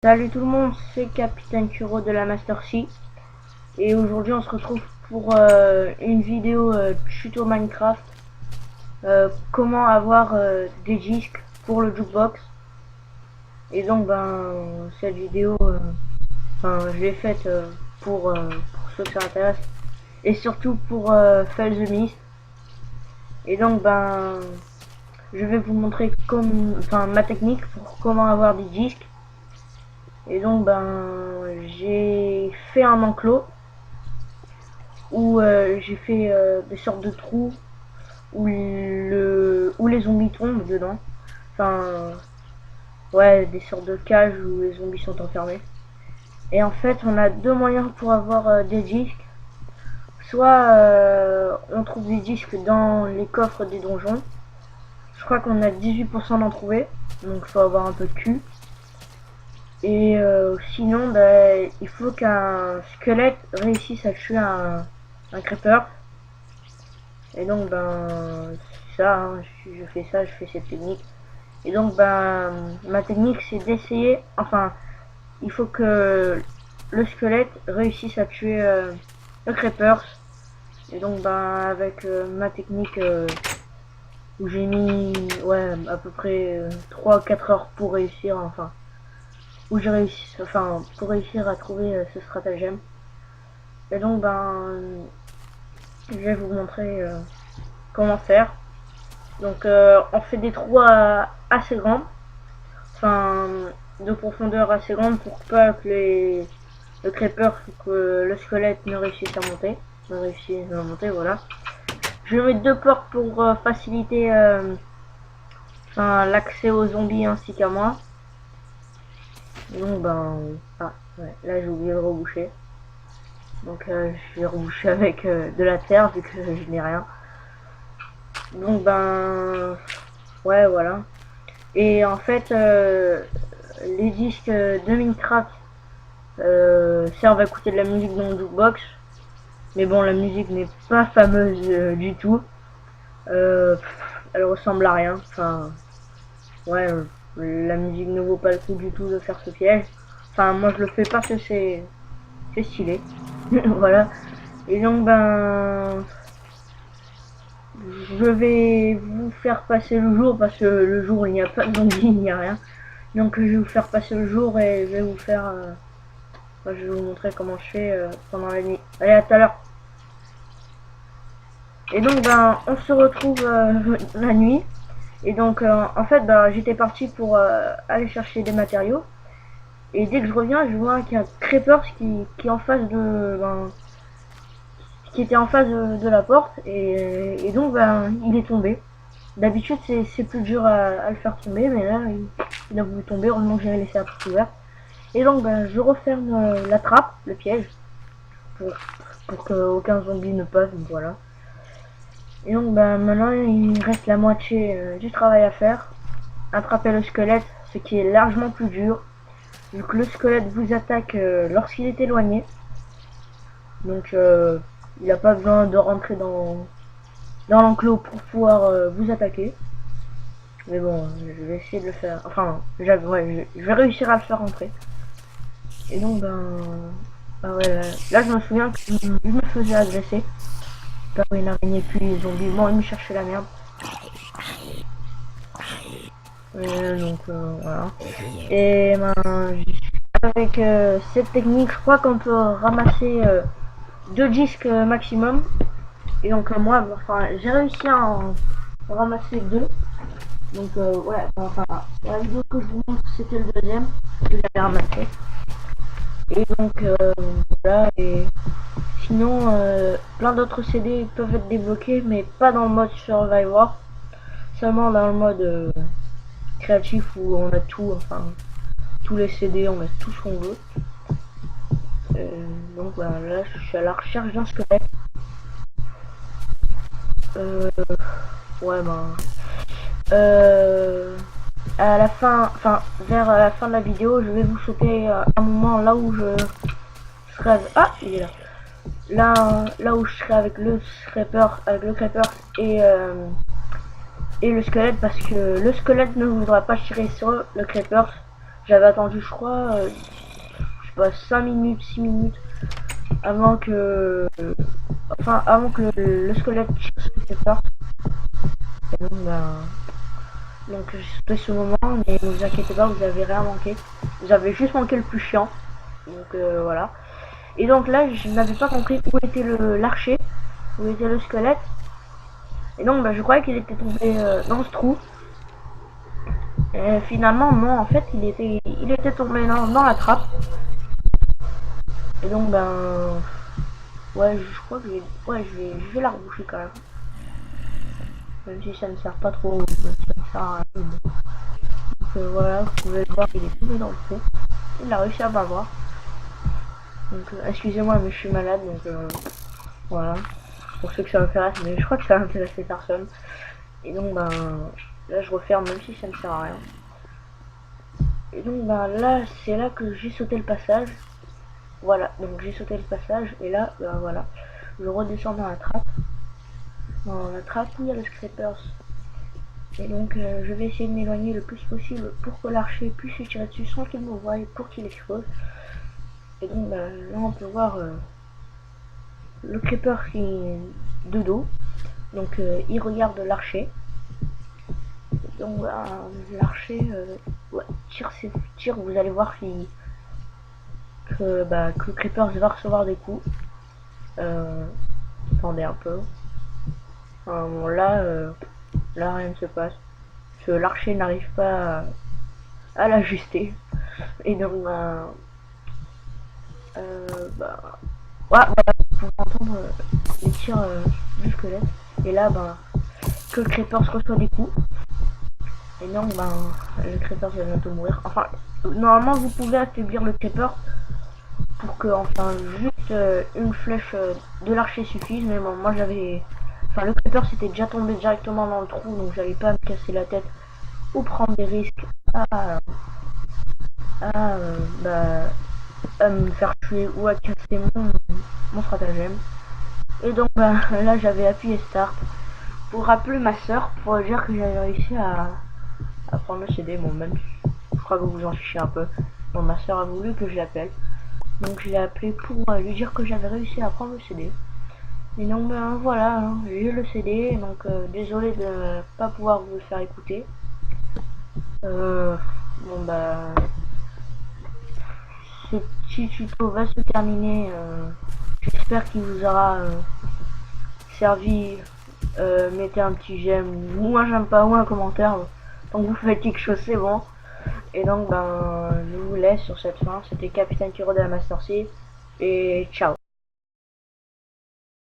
Salut tout le monde, c'est Capitaine Kuro de la Master C et aujourd'hui on se retrouve pour une vidéo tuto Minecraft, comment avoir des disques pour le jukebox. Et donc cette vidéo, je l'ai faite pour ceux que ça intéresse et surtout pour Fail the Mist. Et donc je vais vous montrer ma technique pour comment avoir des disques. Et donc j'ai fait un enclos où j'ai fait des sortes de trous où les zombies tombent dedans. Ouais, des sortes de cages où les zombies sont enfermés. Et en fait, on a deux moyens pour avoir des disques. Soit on trouve des disques dans les coffres des donjons. Je crois qu'on a 18% d'en trouver, donc faut avoir un peu de cul. Et sinon, il faut qu'un squelette réussisse à tuer un creeper. Et donc, ça, hein, je fais ça, je fais cette technique. Et donc, ma technique, c'est d'essayer, il faut que le squelette réussisse à tuer le creeper. Et donc, avec ma technique, où j'ai mis, ouais, à peu près 3-4 heures pour réussir, où j'ai réussi, pour réussir à trouver ce stratagème. Et donc je vais vous montrer comment faire. Donc on fait des trous assez grands, de profondeur assez grande pour pas que le creeper, que le squelette ne réussisse à monter, voilà. Je vais mettre deux portes pour faciliter l'accès aux zombies ainsi qu'à moi. Donc ouais, là j'ai oublié de reboucher. Donc je vais reboucher avec de la terre vu que je n'ai rien. Donc ouais, voilà. Et en fait les disques de Minecraft servent à écouter de la musique dans le jukebox. Mais bon, la musique n'est pas fameuse du tout. Elle ressemble à rien. Ouais, la musique ne vaut pas le coup du tout de faire ce piège. Moi je le fais parce que c'est stylé. Voilà. Et donc je vais vous faire passer le jour parce que le jour il n'y a pas de zombies, il n'y a rien. Donc je vais vous faire passer le jour et je vais vous faire je vais vous montrer comment je fais pendant la nuit. Allez, à tout à l'heure. Et donc on se retrouve la nuit. Et donc en fait j'étais parti pour aller chercher des matériaux. Et dès que je reviens, je vois qu'il y a un creeper qui est en face de qui était en face de la porte et donc il est tombé. D'habitude c'est plus dur à le faire tomber, mais là il a voulu tomber, heureusement que j'avais laissé la porte ouverte. Et donc je referme la trappe, le piège, pour qu'aucun zombie ne passe, donc voilà. Et donc maintenant il reste la moitié du travail à faire. Attraper le squelette, ce qui est largement plus dur, vu que le squelette vous attaque lorsqu'il est éloigné. Donc il n'a pas besoin de rentrer dans l'enclos pour pouvoir vous attaquer. Mais bon, je vais essayer de le faire. Ouais, je vais réussir à le faire rentrer. Et donc ouais, là je me souviens que je me faisais agresser par une araignée puis les zombies. Bon, ils me cherchaient la merde. Donc voilà. Et avec cette technique, je crois qu'on peut ramasser 2 disques maximum. Et donc moi, j'ai réussi à en ramasser 2. Donc ouais, la vidéo que je vous montre, c'était le deuxième que j'avais ramassé. Et donc voilà. Et sinon, plein d'autres CD peuvent être débloqués, mais pas dans le mode Survivor, seulement dans le mode créatif où on a tout, tous les CD, on a tout ce qu'on veut. Donc là je suis à la recherche d'un squelette. Ouais à la fin, vers la fin de la vidéo, je vais vous sauter un moment là où je serai il est là. Là où je serai avec le creeper et le squelette, parce que le squelette ne voudra pas tirer sur le creeper J'avais attendu, je crois, je sais pas, 5 minutes, 6 minutes avant que, avant que le squelette tire ce creeper. Et donc j'ai sauté ce moment, mais ne vous inquiétez pas, vous avez rien manqué. Vous avez juste manqué le plus chiant. Donc voilà. Et donc là, je n'avais pas compris où était l'archer, où était le squelette. Et donc je croyais qu'il était tombé dans ce trou. Et finalement, non, en fait, il était tombé dans la trappe. Et donc, ouais, je crois que je vais la reboucher quand même. Même si ça ne sert pas trop, ça ne sert à rien. Donc voilà, vous pouvez le voir, il est tombé dans le trou. Il a réussi à m'avoir. Donc excusez-moi, mais je suis malade, donc voilà. Pour ceux que ça m'intéresse, mais je crois que ça intéresse les personnes. Et donc, là, je referme, même si ça ne sert à rien. Et donc, là, c'est là que j'ai sauté le passage. Voilà, donc j'ai sauté le passage, et là, voilà. Je redescends dans la trappe. Dans la trappe où il y a le scrapers. Et donc, je vais essayer de m'éloigner le plus possible pour que l'archer puisse se tirer dessus sans qu'il me voie, pour qu'il explose. Et donc, là, on peut voir le creeper qui est de dos. Donc, il regarde l'archer. Donc, l'archer ouais, tire, vous allez voir que le creeper va recevoir des coups. Attendez un peu. Bon, là, rien ne se passe. Parce que l'archer n'arrive pas à l'ajuster. Et donc, ouais, vous pouvez entendre les tirs du squelette. Et là, que le creeper se reçoit des coups. Et donc, le creeper va bientôt mourir. Enfin, normalement, vous pouvez affaiblir le creeper pour que, juste une flèche de l'archer suffise. Mais bon, moi j'avais. Enfin, le creeper s'était déjà tombé directement dans le trou, donc j'allais pas me casser la tête ou prendre des risques à, à, à me faire tuer ou à casser mon stratagème. Et donc, là, j'avais appuyé Start pour rappeler ma soeur pour dire que j'avais réussi à prendre le CD. Bon, même je crois que vous en fichez un peu. Bon, ma soeur a voulu que je l'appelle. Donc je l'ai appelé pour lui dire que j'avais réussi à prendre le CD. Et donc voilà, hein, j'ai eu le CD, donc désolé de ne pas pouvoir vous le faire écouter. Bon ce petit tuto va se terminer. J'espère qu'il vous aura servi. Mettez un petit j'aime ou un j'aime pas ou un commentaire. Tant que vous faites quelque chose, c'est bon. Et donc je vous laisse sur cette fin. C'était Capitaine Kiro de la Master Sea. Et ciao.